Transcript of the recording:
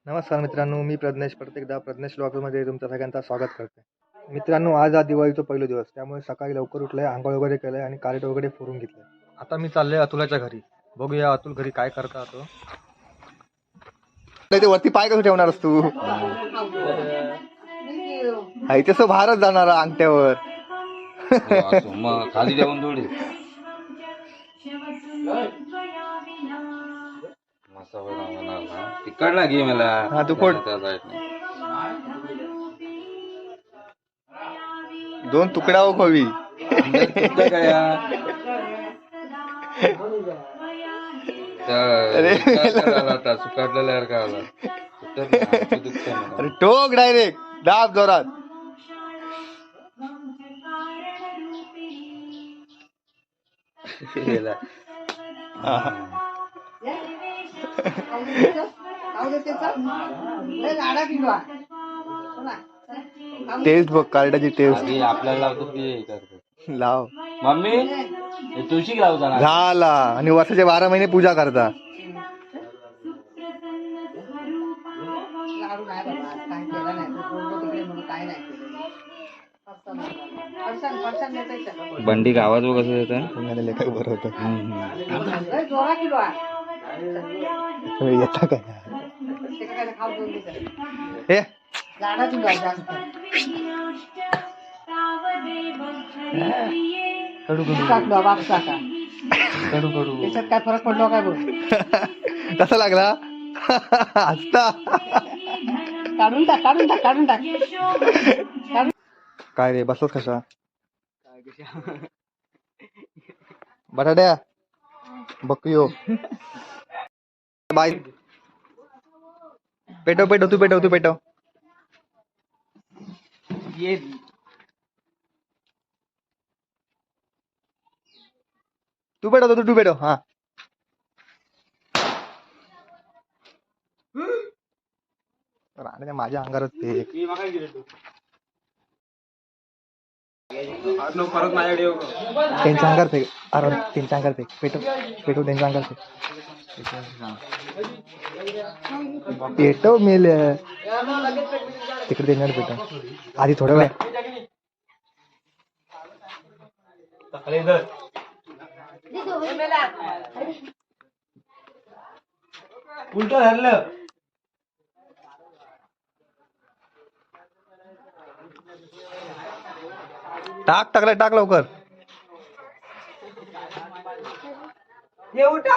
नमस्कार मित्रांनो, मी प्रज्ञेश प्रत्येकदा प्रज्ञेश व्लॉगमध्ये तुमच्या सगळ्यांचं स्वागत करते. मित्रांनो, आज हा दिवाळीचा पहिला दिवस, त्यामुळे सकाळी लवकर उठलंय, आंघोळ वगैरे केलंय आणि कार्ड वगैरे फोडून घेतलंय. आता मी चाललोय अतुलाच्या घरी. बघूया अतुल घरी काय करता तो. ते वरती पाय कसं ठेवणार तू? तसं भारत जाणार अंगठ्यावर. मग खाली जेवण थोडी तिकडला घे मला. हा तू फोड. दोन तुकडा हो खोवी. सुकाटलेला अरे टोक डायरेक्ट दाब जोरात. टेस्ट बघ कार्डाची टेस्ट. आपल्याला लावतो ते लाव मम्मी तुळशी लावता झाला. आणि वर्षाचे 12 महिने पूजा करता. बंडी गावात बघ कसं येतं लेखक बरं होतं. येता काय हे कडू त्याच्यात काय फरक पडलो काय बघ. कसा लागला? हसता. काढून टाक काय रे बसलोस कसा? बटाट्या बकयो बाय. पेटव तू पेटव. ये तू पेटव हा. राहण्याच्या माझ्या अंगारच ते त्यांच्या अंगार फेक. अरे त्यांच्या अंगार फेक. पेटव त्यांच्या अंगार फेक. पेटव मेल तिकडे देणार पेटव आधी थोड्या वेळ. उलट धरलं. टाक लवकर. ये उठा.